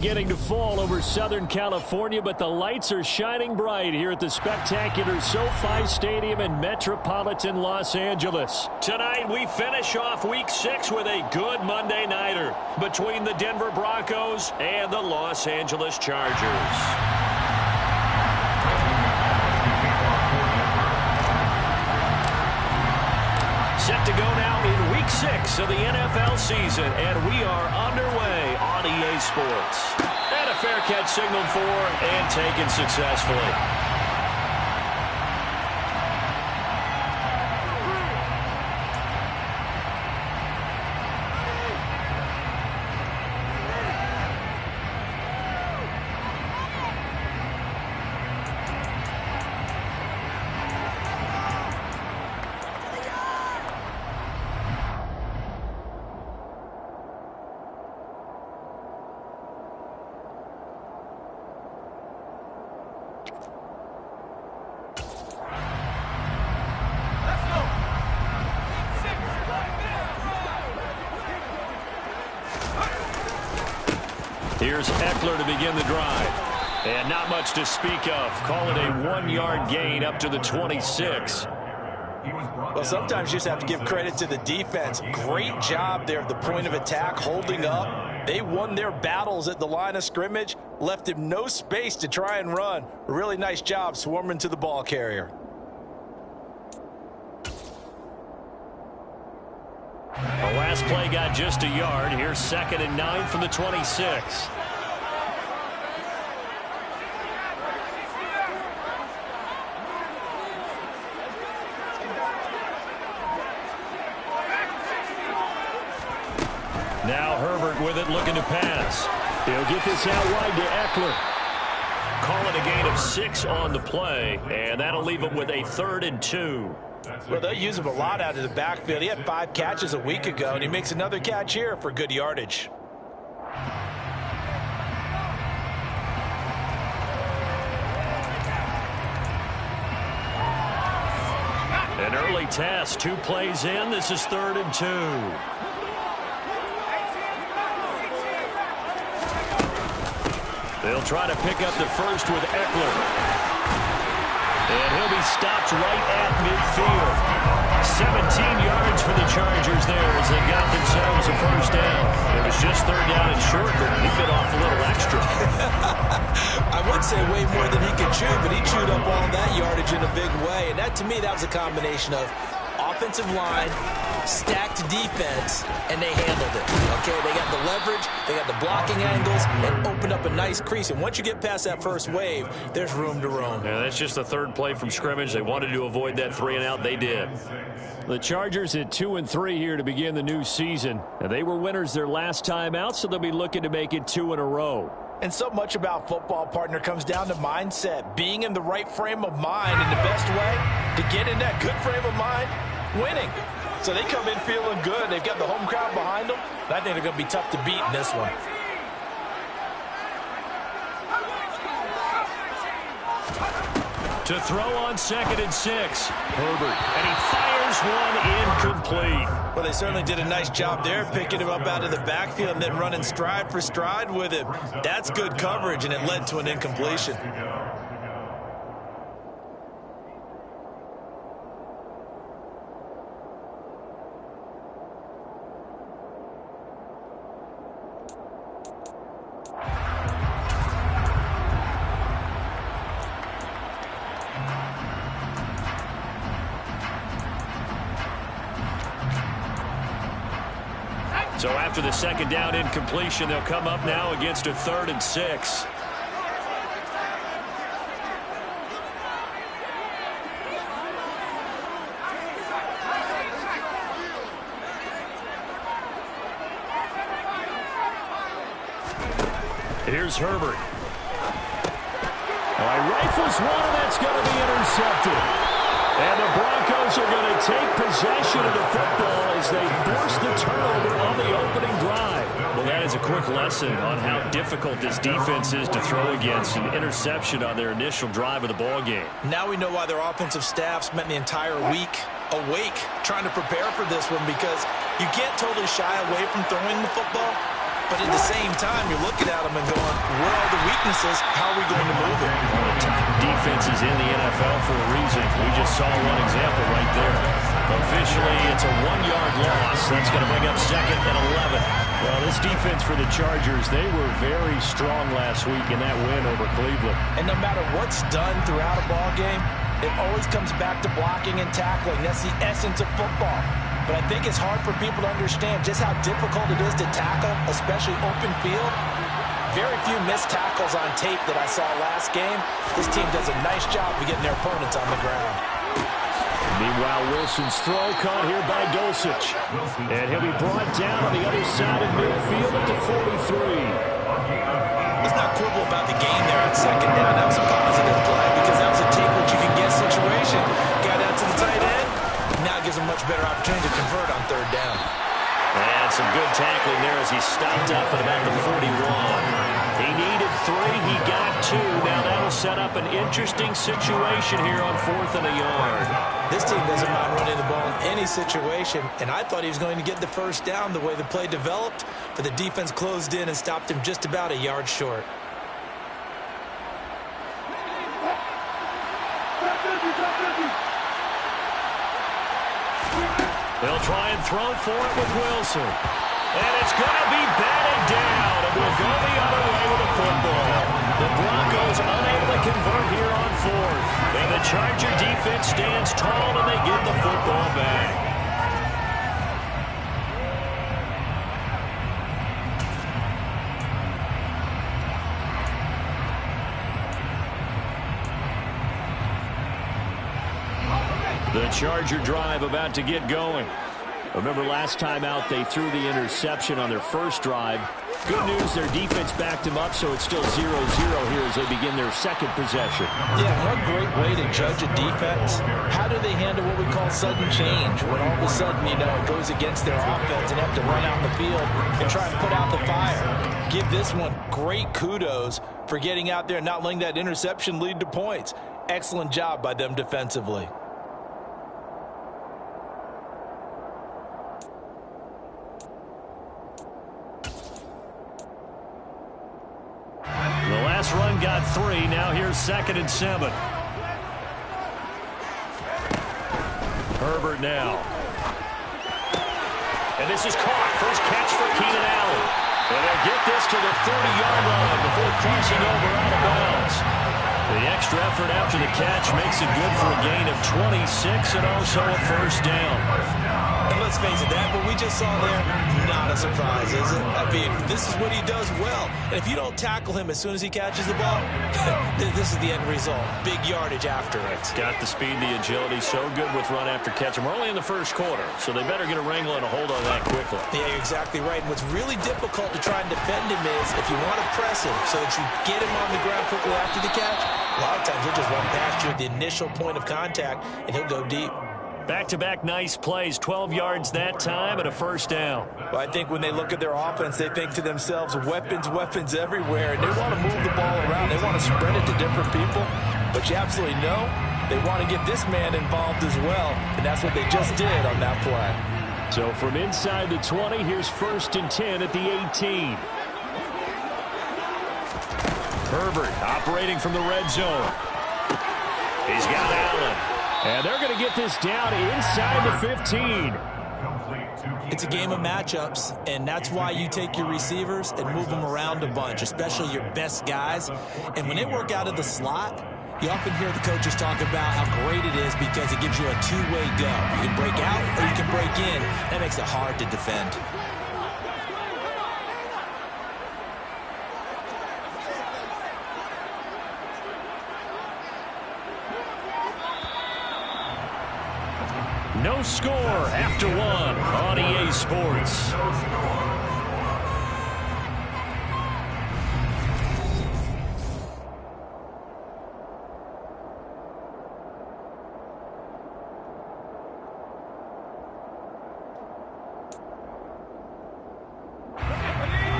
Getting to fall over Southern California, but the lights are shining bright here at the spectacular SoFi Stadium in metropolitan Los Angeles. Tonight, we finish off Week 6 with a good Monday nighter between the Denver Broncos and the Los Angeles Chargers. Set to go now in Week 6 of the NFL season, and we are underway on EA Sports. And a fair catch signaled for and taken successfully. Here's Eckler to begin the drive. And not much to speak of. Call it a 1-yard gain up to the 26. Well, sometimes you just have to give credit to the defense. Great job there at the point of attack, holding up. They won their battles at the line of scrimmage, left him no space to try and run. A really nice job swarming to the ball carrier. The last play got just a yard. Here's 2nd and 9 from the 26. Now Herbert with it, looking to pass. He'll get this out wide to Eckler. Call it a gain of 6 on the play, and that'll leave him with a 3rd and 2. Well, they'll use him a lot out of the backfield. He had 5 catches a week ago, and he makes another catch here for good yardage. An early test, 2 plays in. This is 3rd and 2. They'll try to pick up the first with Eckler. And he'll be stopped right at midfield. 17 yards for the Chargers there as they got themselves a first down. It was just 3rd down and short, but he bit off a little extra. I would say way more than he could chew, but he chewed up all that yardage in a big way. And that, to me, that was a combination of offensive line, stacked defense, and they handled it. Okay, they got the leverage, they got the blocking angles, and opened up a nice crease. And once you get past that first wave, there's room to roam. Yeah, that's just the 3rd play from scrimmage. They wanted to avoid that 3-and-out. They did. The Chargers at 2-3 here to begin the new season. And they were winners their last time out, so they'll be looking to make it 2 in a row. And so much about football, partner, comes down to mindset, being in the right frame of mind. And the best way to get in that good frame of mind, winning. So they come in feeling good. They've got the home crowd behind them. And I think they're going to be tough to beat in this one. To throw on 2nd and 6. Herbert. And he fires one incomplete. Well, they certainly did a nice job there, picking him up out of the backfield and then running stride for stride with him. That's good coverage, and it led to an incompletion. So after the 2nd down incompletion, they'll come up now against a 3rd and 6. Here's Herbert. All right, rifles one, and that's going to be intercepted. And the Broncos are going to take possession of the football as they force the turnover on the opening drive. Well, that is a quick lesson on how difficult this defense is to throw against. An interception on their initial drive of the ball game. Now we know why their offensive staff spent the entire week awake trying to prepare for this one, because you can't totally shy away from throwing the football. But at the same time, you're looking at them and going, where are the weaknesses? How are we going to move it? One of the top defenses in the NFL for a reason. We just saw one example right there. Officially, it's a 1-yard loss. That's going to bring up 2nd and 11. Well, this defense for the Chargers, they were very strong last week in that win over Cleveland. And no matter what's done throughout a ball game, it always comes back to blocking and tackling. That's the essence of football. But I think it's hard for people to understand just how difficult it is to tackle, especially open field. Very few missed tackles on tape that I saw last game. This team does a nice job of getting their opponents on the ground. Meanwhile, Wilson's throw caught here by Dulcich. And he'll be brought down on the other side of midfield at the 43. Let's not quibble about the game there on 2nd down. That was a positive play because that was a take what you can get situation. Got out to the tight end. Now gives him much better opportunity to convert on 3rd down. And some good tackling there as he stopped up at about the 41. He needed 3. He got 2. Now that'll set up an interesting situation here on 4th and a yard. This team doesn't mind running the ball in any situation, and I thought he was going to get the 1st down the way the play developed, but the defense closed in and stopped him just about a yard short. They'll try and throw for it with Wilson. And it's going to be batted down. And we'll go the other way with the football. The Broncos unable to convert here on 4th. And the Charger defense stands tall and they get the football back. The Charger drive about to get going. Remember last time out they threw the interception on their first drive. Good news, their defense backed them up, so it's still 0-0 here as they begin their 2nd possession. Yeah, one great way to judge a defense. How do they handle what we call sudden change? When all of a sudden, you know, it goes against their offense and have to run out in the field and try and put out the fire. Give this one great kudos for getting out there and not letting that interception lead to points. Excellent job by them defensively. The last run got 3. Now here's 2nd and 7. Herbert now. And this is caught. First catch for Keenan Allen. And they'll get this to the 30-yard line before crossing over out of bounds. The extra effort after the catch makes it good for a gain of 26 and also a 1st down. And let's face it, that what we just saw there, not a surprise, is it? I mean, this is what he does well. And if you don't tackle him as soon as he catches the ball, this is the end result. Big yardage after it. It's got the speed, the agility, so good with run after catch. And we're only in the 1st quarter, so they better get a wrangle and a hold on that quickly. Yeah, you're exactly right. And what's really difficult to try and defend him is if you want to press him so that you get him on the ground quickly after the catch, a lot of times he'll just run past you at the initial point of contact, and he'll go deep. Back-to-back nice plays, 12 yards that time and a 1st down. Well, I think when they look at their offense, they think to themselves, weapons, weapons everywhere, and they want to move the ball around. They want to spread it to different people, but you absolutely know they want to get this man involved as well, and that's what they just did on that play. So from inside the 20, here's 1st and 10 at the 18. Herbert operating from the red zone. He's got Allen. And they're going to get this down inside the 15. It's a game of matchups, and that's why you take your receivers and move them around a bunch, especially your best guys. And when they work out of the slot, you often hear the coaches talk about how great it is because it gives you a two-way go. You can break out or you can break in. That makes it hard to defend. No score after 1 on EA Sports.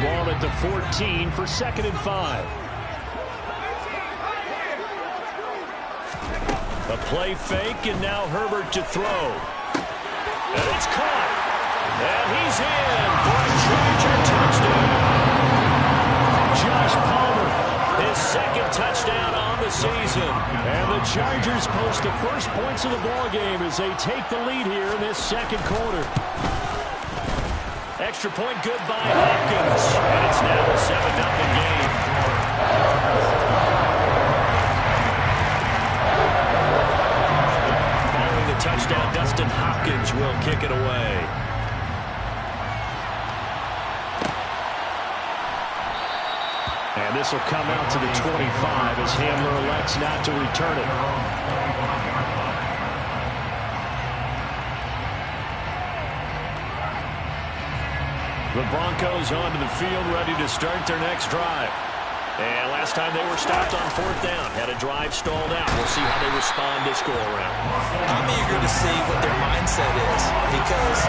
Ball at the 14 for 2nd and 5. A play fake, and now Herbert to throw. And it's caught. And he's in for a Charger touchdown. Josh Palmer, his second touchdown on the season. And the Chargers post the first points of the ballgame as they take the lead here in this second quarter. Extra point good by Hopkins. And it's now a 7-0 game. Following the touchdown, Dustin Hopkins will kick it away. And this will come out to the 25 as Hamler elects not to return it. The Broncos onto the field, ready to start their next drive. And last time they were stopped on fourth down, had a drive stalled out. We'll see how they respond this go-around. I'm eager to see what their mindset is, because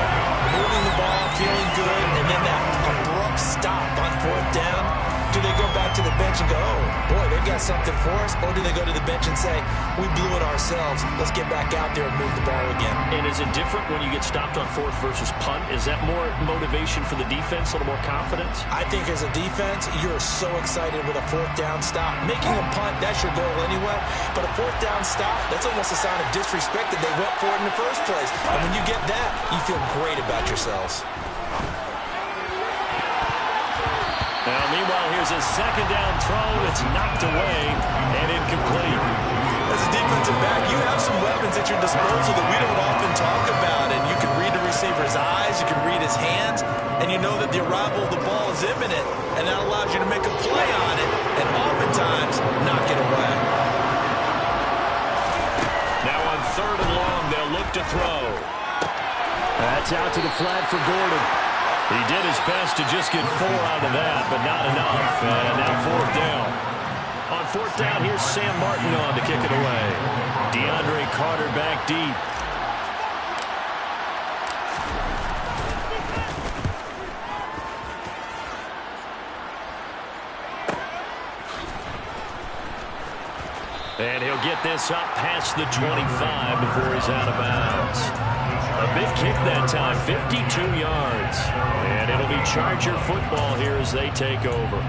moving the ball, feeling good, and then that abrupt stop on fourth down, do they go back to the bench and go, oh, boy, they got something for us? Or do they go to the bench and say, we blew it ourselves, let's get back out there and move the ball again? And is it different when you get stopped on fourth versus punt? Is that more motivation for the defense, a little more confidence? I think as a defense, you're so excited with a fourth down stop. Making a punt, that's your goal anyway. But a fourth down stop, that's almost a sign of disrespect that they went for it in the first place. And when you get that, you feel great about yourselves. Now, meanwhile, here's a second down throw. It's knocked away and incomplete. As a defensive back, you have some weapons at your disposal that we don't often talk about. And you can read the receiver's eyes, you can read his hands, and you know that the arrival of the ball is imminent. And that allows you to make a play on it and oftentimes knock it away. Now on third and long, they'll look to throw. That's out to the flat for Gordon. He did his best to just get 4 out of that, but not enough. And now fourth down. On fourth down, here's Sam Martin on to kick it away. DeAndre Carter back deep. And he'll get this up past the 25 before he's out of bounds. A big kick that time, 52 yards. And it'll be Charger football here as they take over.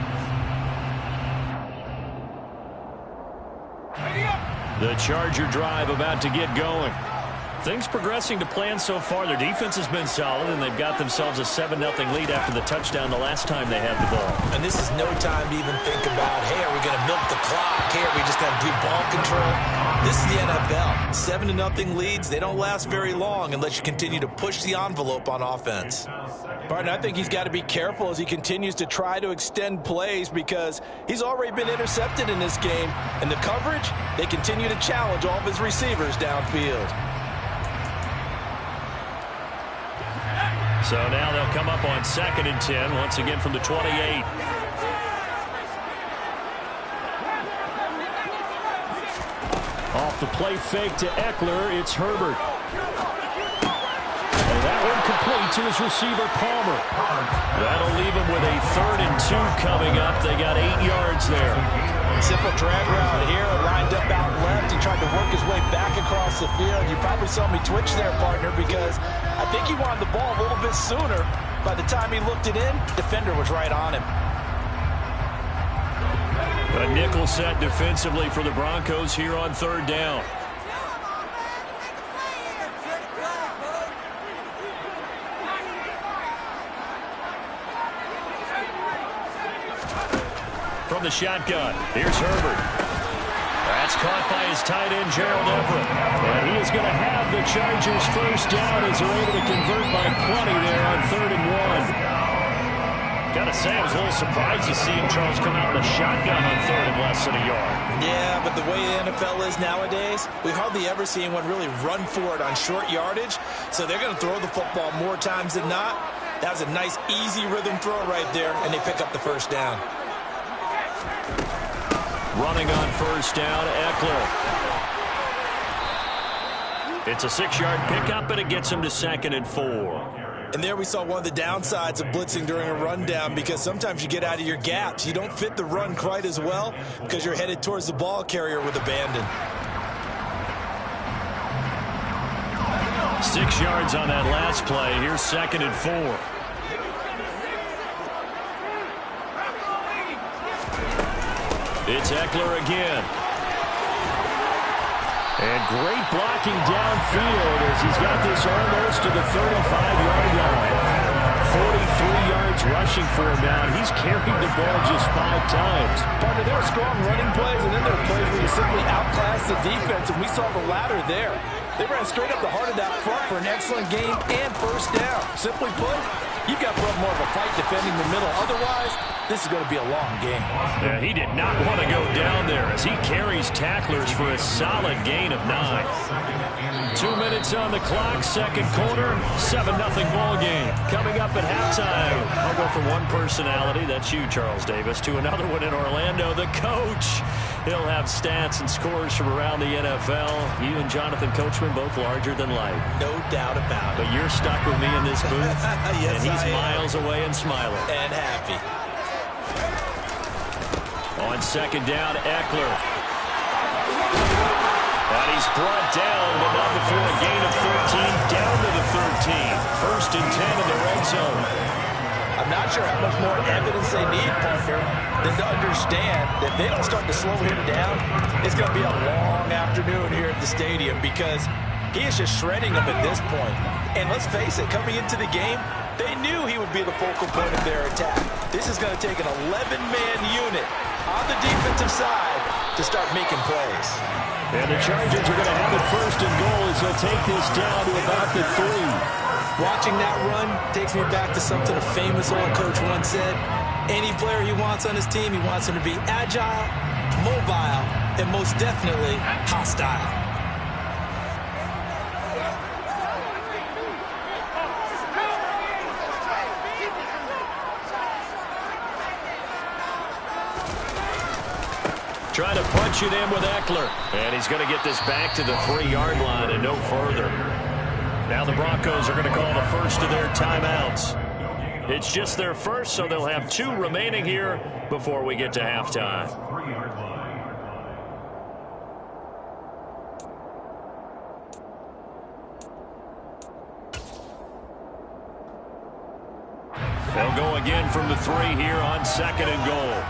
The Charger drive about to get going. Things progressing to plan so far. Their defense has been solid, and they've got themselves a 7-0 lead after the touchdown the last time they had the ball. And this is no time to even think about, hey, are we going to milk the clock? Hey, are we just going to do ball control? This is the NFL. 7-0 leads, they don't last very long unless you continue to push the envelope on offense. Barton, I think he's got to be careful as he continues to try to extend plays because he's already been intercepted in this game. And the coverage, they continue to challenge all of his receivers downfield. So now they'll come up on 2nd and 10, once again from the 28. Off the play fake to Eckler, it's Herbert. And that one complete to his receiver, Palmer. That'll leave him with a 3rd and 2 coming up. They got 8 yards there. Simple drag route here, lined up out left. He tried to work his way back across the field. You probably saw me twitch there, partner, because I think he wanted the ball a little bit sooner. By the time he looked it in, defender was right on him. A nickel set defensively for the Broncos here on 3rd down. From the shotgun, here's Herbert. That's caught by his tight end, Gerald Everett. And he is going to have the Chargers first down as they're able to convert by plenty there on 3rd and 1. Got to say, I was a little surprised to see Charles come out in the shotgun on 3rd and less than a yard. Yeah, but the way the NFL is nowadays, we hardly ever see anyone really run for it on short yardage. So they're going to throw the football more times than not. That was a nice, easy rhythm throw right there, and they pick up the first down. Running on first down, Eckler. It's a 6-yard pickup, and it gets him to 2nd and 4. And there we saw one of the downsides of blitzing during a rundown, because sometimes you get out of your gaps. You don't fit the run quite as well because you're headed towards the ball carrier with abandon. 6 yards on that last play. Here's 2nd and 4. It's Eckler again. And great blocking downfield as he's got this almost to the 35-yard line. 43 yards rushing for him now, and he's carried the ball just 5 times. Partner, there are strong running plays, and then there are plays where you simply outclass the defense, and we saw the latter there. They ran straight up the heart of that front for an excellent game and first down. Simply put, you've got to put up more of a fight defending the middle. Otherwise, this is going to be a long game. Yeah, he did not want to go down there as he carries tacklers for a solid gain of 9. 2 minutes on the clock, second quarter, 7-0 ball game. Coming up at halftime, I'll go from one personality, that's you, Charles Davis, to another one in Orlando, the coach. He'll have stats and scores from around the NFL. You and Jonathan Coachman both larger than life. No doubt about it. But you're stuck with me in this booth, yes, and he's miles away and smiling. And happy. On second down, Eckler. And he's brought down, but not before a gain of 13, down to the 13. First and 10 in the red zone. I'm not sure how much more evidence they need, partner, than to understand that if they don't start to slow him down, it's going to be a long afternoon here at the stadium because he is just shredding them at this point. And let's face it, coming into the game, they knew he would be the focal point of their attack. This is going to take an 11-man unit on the defensive side to start making plays. And the Chargers are going to have it first and goal as they'll take this down to about the 3. Watching that run takes me back to something a famous old coach once said. Any player he wants on his team, he wants him to be agile, mobile, and most definitely hostile. Trying to punch it in with Eckler. And he's going to get this back to the 3-yard line and no further. Now the Broncos are going to call the first of their timeouts. It's just their first, so they'll have 2 remaining here before we get to halftime. They'll go again from the 3 here on second and goal.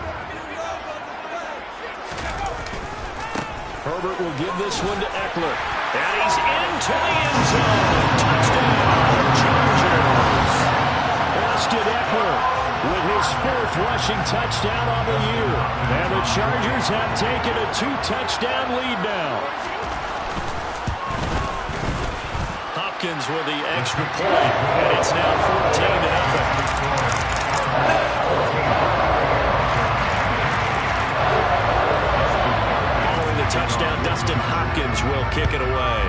Herbert will give this one to Eckler. And he's into the end zone. Touchdown, Chargers. Austin Eckler with his 4th rushing touchdown on the year. And the Chargers have taken a 2-touchdown lead now. Hopkins with the extra point. And it's now 14-0. Touchdown, Dustin Hopkins will kick it away.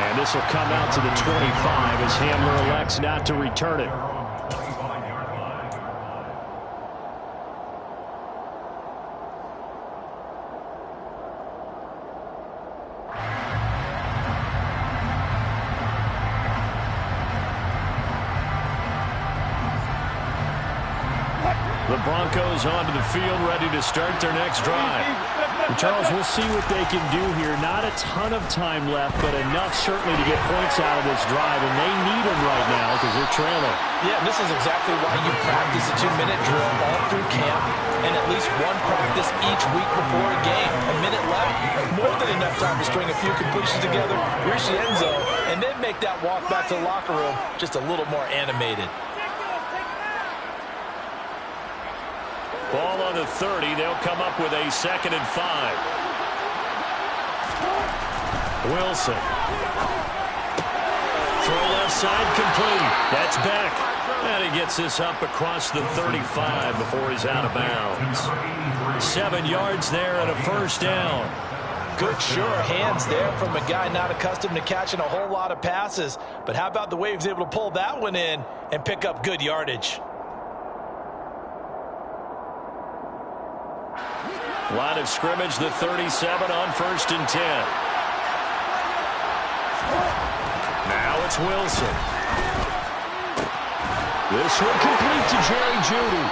And this will come out to the 25 as Hamler elects not to return it. The Broncos onto the field, ready to start their next drive. And Charles, we'll see what they can do here. Not a ton of time left, but enough certainly to get points out of this drive, and they need them right now because they're trailing. Yeah, and this is exactly why you practice a 2-minute drill all through camp and at least one practice each week before a game. A minute left, more than enough time to string a few completions together, reach the end zone, and then make that walk back to the locker room just a little more animated. Ball on the 30. They'll come up with a 2nd and 5. Wilson. Throw left side complete. That's back. And he gets this up across the 35 before he's out of bounds. 7 yards there and a first down. Good, sure hands there from a guy not accustomed to catching a whole lot of passes. But how about the way he was able to pull that one in and pick up good yardage? Line of scrimmage, the 37 on 1st and 10. Now it's Wilson. This one complete to Jerry Jeudy.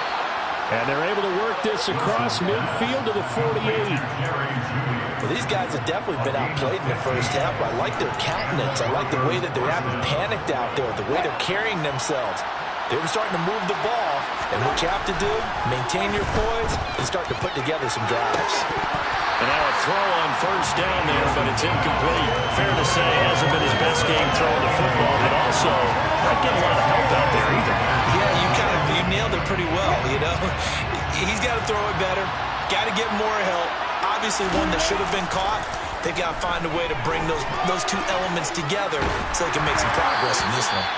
And they're able to work this across midfield to the 48. Well, these guys have definitely been outplayed in the first half. I like their countenance. I like the way that they haven't panicked out there, the way they're carrying themselves. They were starting to move the ball, and what you have to do, maintain your poise and start to put together some drives. And now a throw on first down there, but it's incomplete. Fair to say, hasn't been his best game throwing the football, but also not getting a lot of help out there either. Yeah, you nailed it pretty well, you know. He's got to throw it better, got to get more help. Obviously one that should have been caught. They've got to find a way to bring those two elements together so they can make some progress in this one.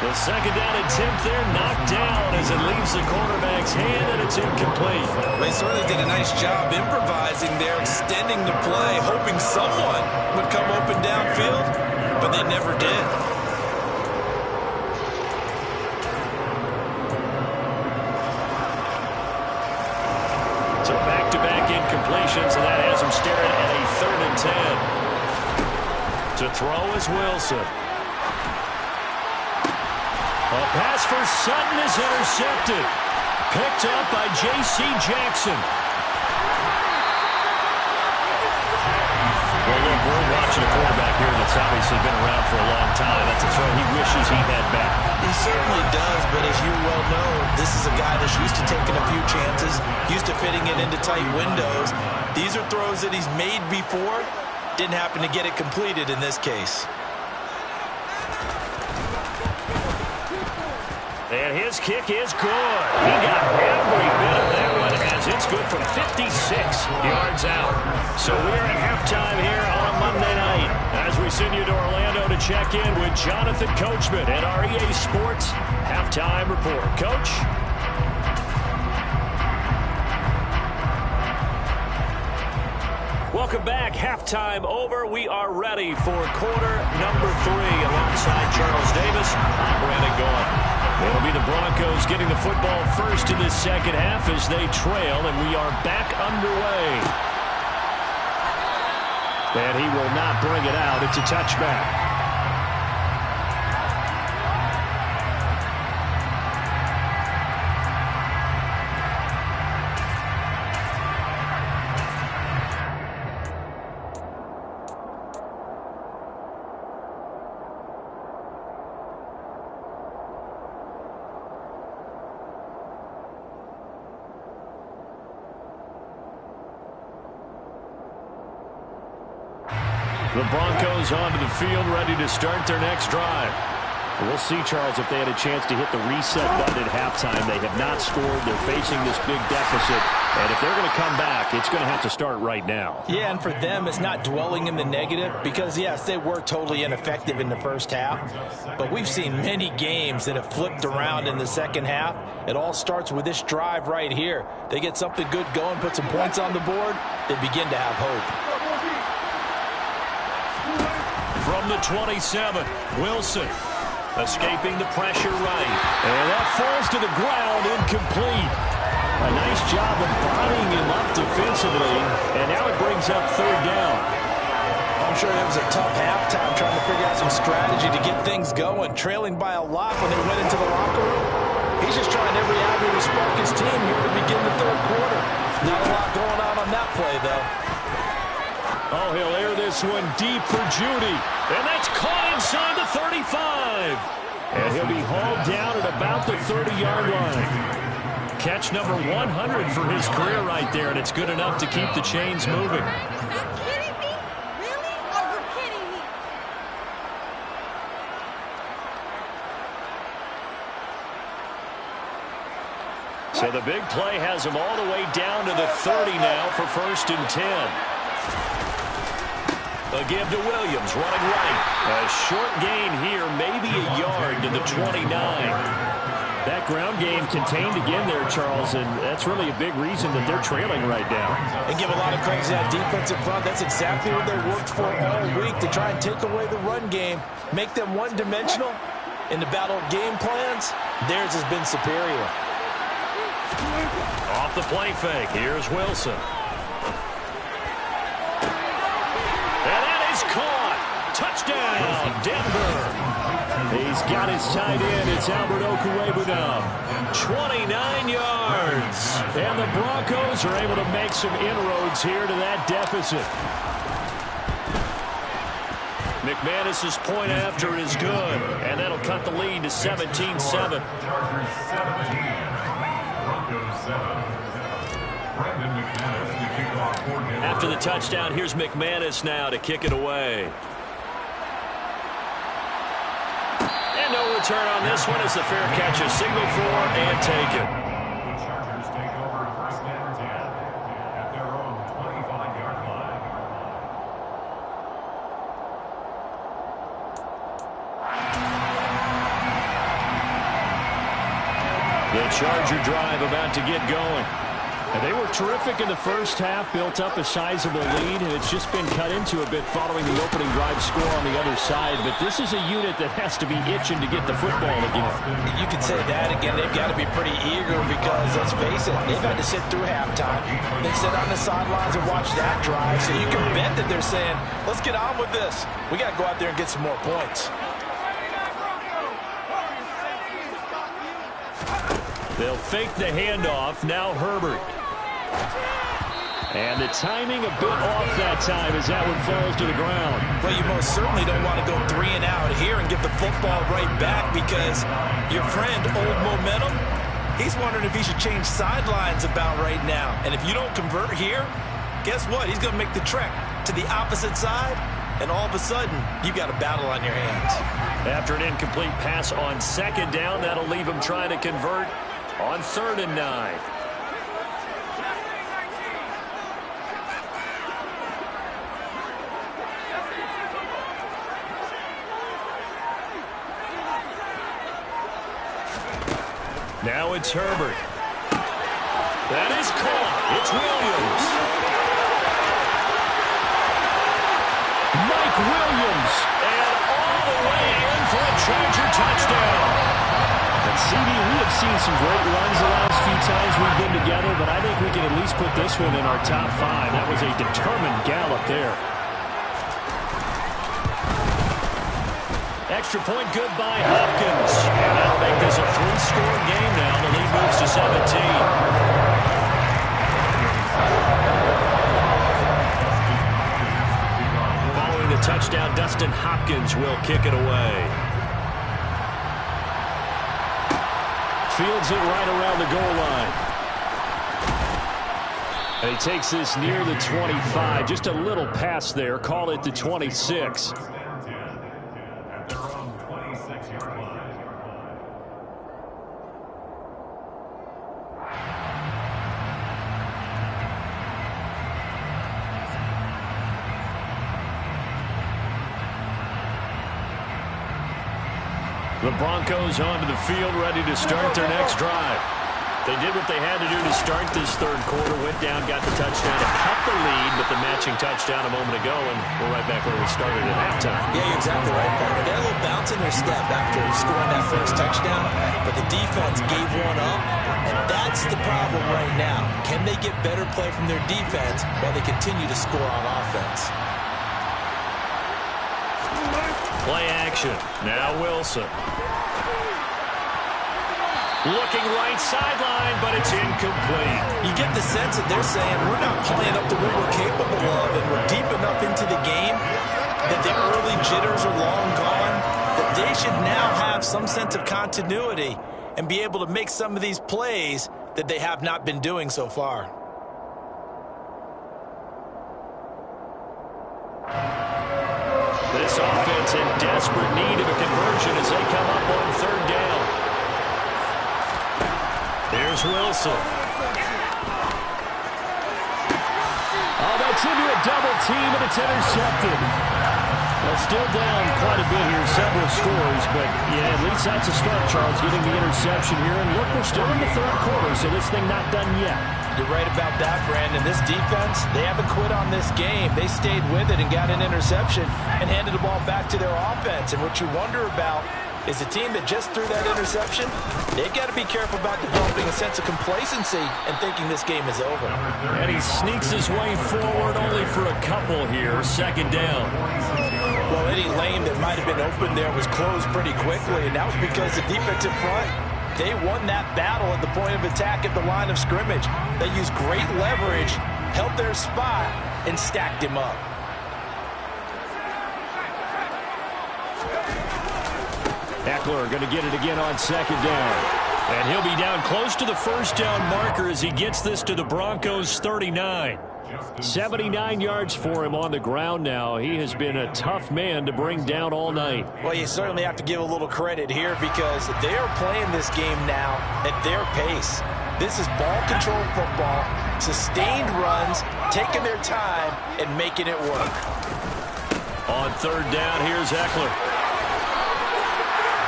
The second down attempt there knocked down as it leaves the quarterback's hand, and it's incomplete. They certainly did a nice job improvising there, extending the play, hoping someone would come open downfield, but they never did. So back-to-back incompletions, and that has him staring at a 3rd and 10. To throw is Wilson. A pass for Sutton is intercepted. Picked up by J.C. Jackson. Well, look, we're watching a quarterback here that's obviously been around for a long time. That's a throw he wishes he had back. He certainly does, but as you well know, this is a guy that's used to taking a few chances, used to fitting it into tight windows. These are throws that he's made before. Didn't happen to get it completed in this case. And his kick is good. He got every bit of that one as it's good from 56 yards out. So we're at halftime here on a Monday night as we send you to Orlando to check in with Jonathan Coachman at our EA Sports Halftime Report. Coach? Welcome back. Halftime over. We are ready for quarter number 3 alongside Charles Davis. I'm Brandon Gaughan. It'll be the Broncos getting the football first in this second half as they trail, and we are back underway. And he will not bring it out. It's a touchback. The Broncos onto the field, ready to start their next drive. We'll see, Charles, if they had a chance to hit the reset button at halftime. They have not scored. They're facing this big deficit. And if they're going to come back, it's going to have to start right now. Yeah, and for them, it's not dwelling in the negative because, yes, they were totally ineffective in the first half. But we've seen many games that have flipped around in the second half. It all starts with this drive right here. They get something good going, put some points on the board, they begin to have hope. From the 27, Wilson escaping the pressure right. And that falls to the ground, incomplete. A nice job of bodying him up defensively, and now it brings up 3rd down. I'm sure it was a tough halftime trying to figure out some strategy to get things going, trailing by a lot when they went into the locker room. He's just trying every avenue to spark his team here to begin the 3rd quarter. Not a lot going on that play, though. Oh, he'll air this one deep for Judy. And that's caught inside the 35. And he'll be hauled down at about the 30-yard line. Catch number 100 for his career right there, and it's good enough to keep the chains moving. Are you kidding me? Really? Are you kidding me? So the big play has him all the way down to the 30 now for 1st and 10. A give to Williams, running right. A short gain here, maybe a yard to the 29. That ground game contained again there, Charles, and that's really a big reason that they're trailing right now. They give a lot of credit to that defensive front. That's exactly what they worked for all week, to try and take away the run game, make them one-dimensional. In the battle of game plans, theirs has been superior. Off the play fake, here's Wilson. Caught. Touchdown, Denver. He's got his tight end. It's Albert Okwuegbunam now. 29 yards. And the Broncos are able to make some inroads here to that deficit. McManus's point after is good, and that'll cut the lead to 17-7. After the touchdown, here's McManus now to kick it away. And no return on this one as the fair catch is signaled for and taken. The Charger drive about to get going. And they were terrific in the first half, built up a sizable lead, and it's just been cut into a bit following the opening drive score on the other side. But this is a unit that has to be itching to get the football again. You can say that again. They've got to be pretty eager because, let's face it, they've had to sit through halftime. They sit on the sidelines and watch that drive. So you can bet that they're saying, let's get on with this. We got to go out there and get some more points. They'll fake the handoff. Now Herbert. And the timing a bit off that time as that one falls to the ground. Well, you most certainly don't want to go 3 and out here and get the football right back because your friend, Old Momentum, he's wondering if he should change sidelines about right now. And if you don't convert here, guess what? He's going to make the trek to the opposite side, and all of a sudden, you've got a battle on your hands. After an incomplete pass on second down, that'll leave him trying to convert on 3rd and 9. Now it's Herbert. That is caught. It's Williams. Mike Williams. And all the way in for a Charger touchdown. And CD, we have seen some great runs the last few times we've been together, but I think we can at least put this one in our top 5. That was a determined gallop there. Extra point good by Hopkins. And that'll make this a 3-score game now. The lead moves to 17. Following the touchdown, Dustin Hopkins will kick it away. Fields it right around the goal line. And he takes this near the 25. Just a little pass there. Call it the 26. The Broncos onto the field, ready to start their next drive. They did what they had to do to start this third quarter, went down, got the touchdown to cut the lead, but the matching touchdown a moment ago, and we're right back where we started at halftime. Yeah, you're exactly right, partner. They had a little bounce in their step after scoring that first touchdown, but the defense gave one up, and that's the problem right now. Can they get better play from their defense while they continue to score on offense? Play action. Now Wilson. Looking right sideline, but it's incomplete. You get the sense that they're saying we're not playing up to what we're capable of, and we're deep enough into the game that the early jitters are long gone, that they should now have some sense of continuity and be able to make some of these plays that they have not been doing so far. This offense in desperate need of a conversion as they come up on 3rd down. Here's Wilson. Oh, that's into a double team, and it's intercepted. Well, still down quite a bit here, several scores, but yeah, at least that's a start, Charles, getting the interception here. And look, we're still in the 3rd quarter, so this thing not done yet. You're right about that, Brandon. This defense, they haven't quit on this game. They stayed with it and got an interception and handed the ball back to their offense. And what you wonder about is the team that just threw that interception, they've got to be careful about developing a sense of complacency and thinking this game is over. And he sneaks his way forward only for a couple here. 2nd down. Well, any lane that might have been open there was closed pretty quickly, and that was because the defensive front, they won that battle at the point of attack at the line of scrimmage. They used great leverage, held their spot, and stacked him up. Eckler going to get it again on second down. And he'll be down close to the first down marker as he gets this to the Broncos' 39. 79 yards for him on the ground now. He has been a tough man to bring down all night. Well, you certainly have to give a little credit here because they are playing this game now at their pace. This is ball control football, sustained runs, taking their time, and making it work. On third down, here's Eckler.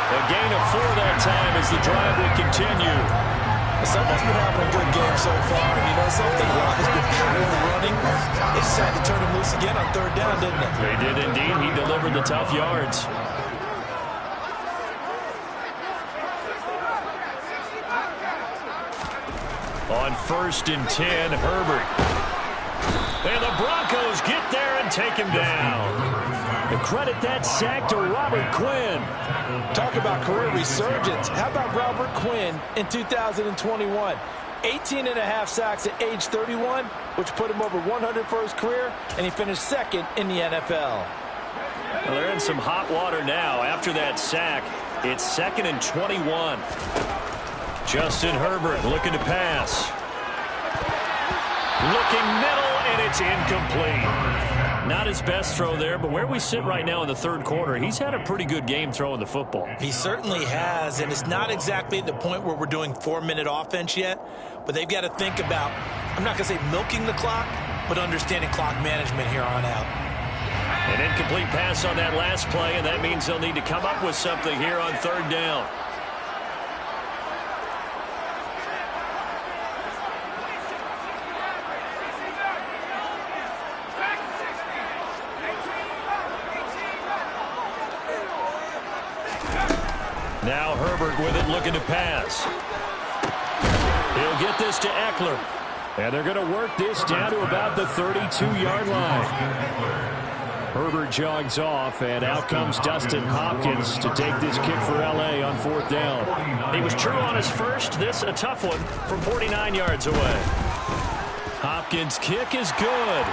A gain of 4 that time as the drive will continue. Someone's been having a good game so far, and you know something? Rodgers has been power running. They decided to turn him loose again on third down, didn't they? They did indeed. He delivered the tough yards. On 1st and 10, Herbert. And the Broncos get there and take him down. The credit that sack to Robert Quinn. Talk about career resurgence. How about Robert Quinn in 2021? 18.5 sacks at age 31, which put him over 100 for his career, and he finished second in the NFL. Well, they're in some hot water now. After that sack, it's 2nd and 21. Justin Herbert looking to pass. Looking middle, and it's incomplete. Not his best throw there, but where we sit right now in the third quarter, he's had a pretty good game throwing the football. He certainly has, and it's not exactly the point where we're doing 4-minute offense yet, but they've got to think about, I'm not going to say milking the clock, but understanding clock management here on out. An incomplete pass on that last play, and that means they'll need to come up with something here on third down. Now Herbert with it, looking to pass. He'll get this to Eckler. And they're going to work this down to about the 32-yard line. Herbert jogs off, and out comes Dustin Hopkins to take this kick for L.A. on 4th down. He was true on his first. This a tough one from 49 yards away. Hopkins' kick is good.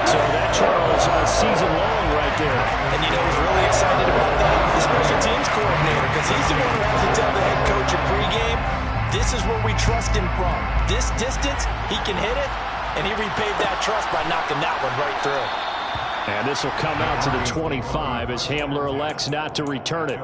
So that, Charles, season long right there. And you know who's really excited about that? The special teams coordinator, because he's the one who has to tell the head coach in pregame, this is where we trust him from. This distance, he can hit it, and he repaid that trust by knocking that one right through. And this will come out to the 25 as Hamler elects not to return it.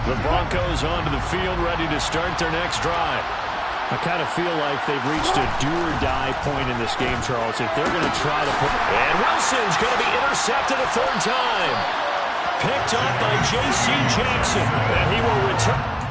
The Broncos onto the field, ready to start their next drive. I kind of feel like they've reached a do-or-die point in this game, Charles. If they're going to try to put... And Wilson's going to be intercepted a third time. Picked up by J.C. Jackson. And he will return...